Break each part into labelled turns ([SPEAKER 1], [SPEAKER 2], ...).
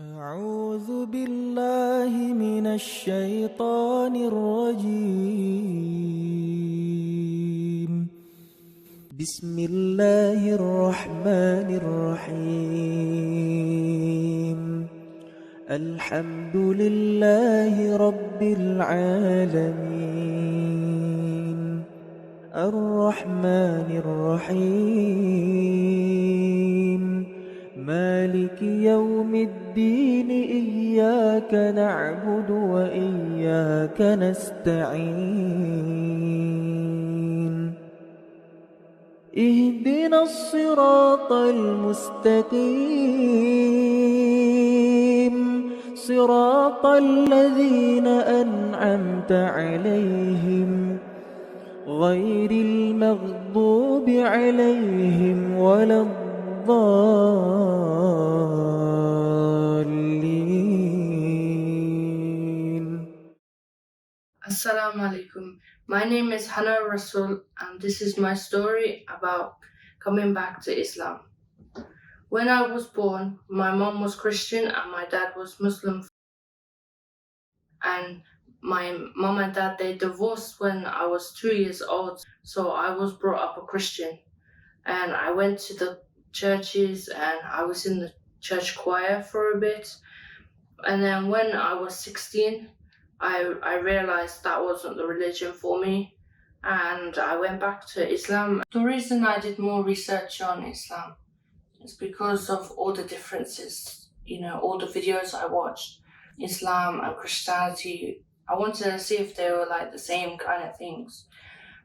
[SPEAKER 1] أعوذ بالله من الشيطان الرجيم. بسم الله الرحمن الرحيم. الحمد لله رب العالمين الرحمن الرحيم مالك يوم الدين إياك نعبد وإياك نستعين اهدنا الصراط المستقيم صراط الذين أنعمت عليهم غير المغضوب عليهم ولا الضالين.
[SPEAKER 2] Assalamu alaikum. My name is Hana Rasul, and this is my story about coming back to Islam. When I was born, my mom was Christian and my dad was Muslim. And my mom and dad, they divorced when I was 2 years old, so I was brought up a Christian. And I went to the churches and I was in the church choir for a bit. And then when I was 16, I realized that wasn't the religion for me, and I went back to Islam. The reason I did more research on Islam is because of all the differences, all the videos I watched, Islam and Christianity. I wanted to see if they were like the same kind of things.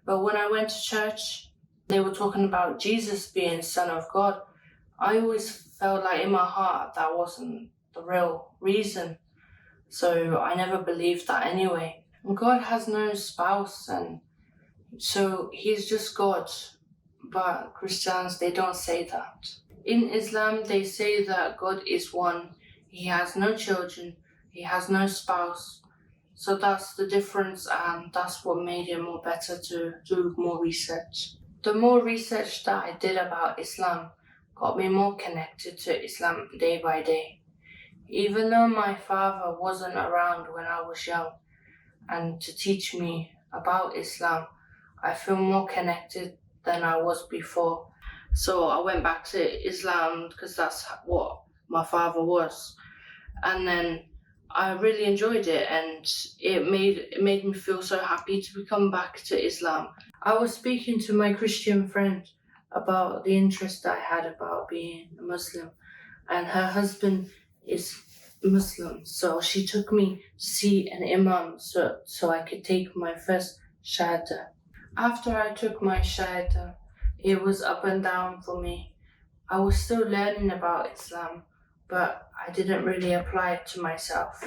[SPEAKER 2] But when I went to church, they were talking about Jesus being Son of God. I always felt like in my heart that wasn't the real reason. So I never believed that anyway. God has no spouse, and so he's just God. But Christians, they don't say that. In Islam, they say that God is one. He has no children. He has no spouse. So that's the difference, and that's what made it more better to do more research. The more research that I did about Islam got me more connected to Islam day by day. Even though my father wasn't around when I was young and to teach me about Islam, I feel more connected than I was before. So I went back to Islam because that's what my father was. And then I really enjoyed it, and it made me feel so happy to come back to Islam. I was speaking to my Christian friend about the interest I had about being a Muslim, and her husband is Muslim, so she took me to see an imam so I could take my first shahada. After I took my shahada, it was up and down for me. I was still learning about Islam, but I didn't really apply it to myself.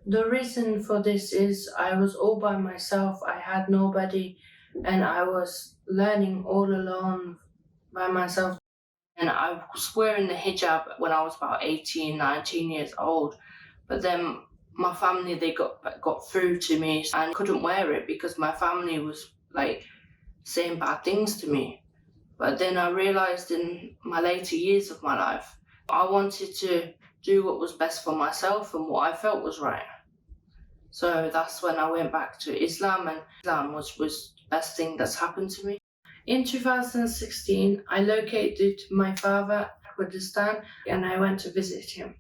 [SPEAKER 2] The reason for this is I was all by myself. I had nobody, and I was learning all alone by myself. And I was wearing the hijab when I was about 18, 19 years old. But then my family, they got through to me, and I couldn't wear it because my family was like saying bad things to me. But then I realized in my later years of my life, I wanted to do what was best for myself and what I felt was right. So that's when I went back to Islam, and Islam was the best thing that's happened to me. In 2016, I located my father in Kurdistan and I went to visit him.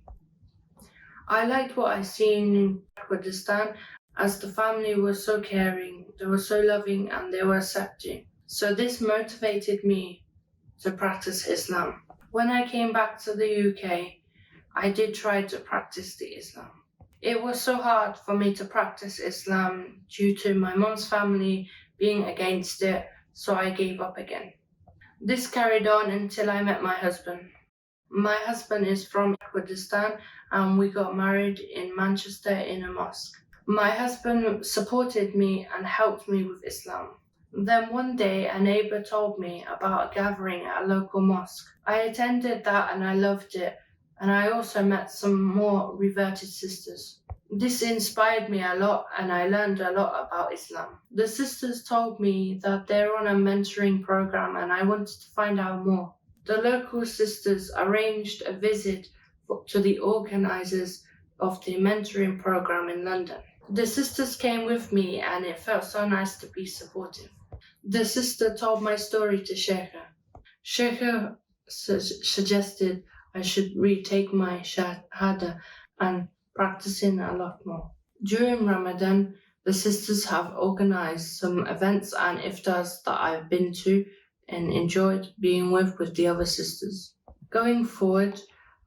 [SPEAKER 2] I liked what I seen in Kurdistan, as the family was so caring, they were so loving, and they were accepting. So this motivated me to practice Islam. When I came back to the UK, I did try to practice the Islam. It was so hard for me to practice Islam due to my mom's family being against it, so I gave up again. This carried on until I met my husband. My husband is from Kurdistan and we got married in Manchester in a mosque. My husband supported me and helped me with Islam. Then one day a neighbour told me about a gathering at a local mosque. I attended that and I loved it, and I also met some more reverted sisters. This inspired me a lot and I learned a lot about Islam. The sisters told me that they're on a mentoring program and I wanted to find out more. The local sisters arranged a visit to the organizers of the mentoring program in London. The sisters came with me and it felt so nice to be supportive. The sister told my story to Sheikha. Sheikha suggested I should retake my Shahada and practicing a lot more. During Ramadan, the sisters have organized some events and iftars that I've been to and enjoyed being with the other sisters. Going forward,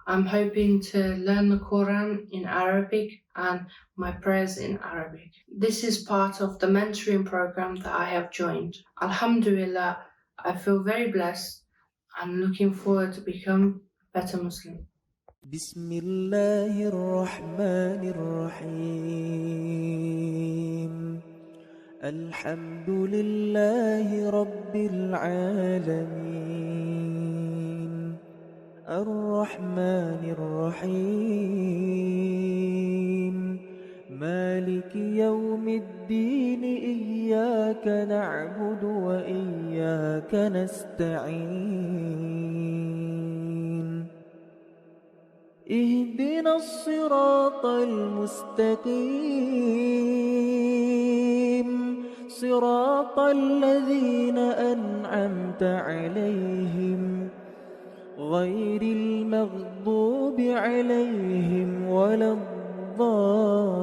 [SPEAKER 2] I'm hoping to learn the Quran in Arabic and my prayers in Arabic. This is part of the mentoring program that I have joined. Alhamdulillah, I feel very blessed and looking forward to become a better Muslim.
[SPEAKER 1] بسم الله الرحمن الرحيم الحمد لله رب العالمين الرحمن الرحيم مالك يوم الدين إياك نعبد وإياك نستعين اهدنا الصراط المستقيم صراط الذين أنعمت عليهم غير المغضوب عليهم ولا الضالين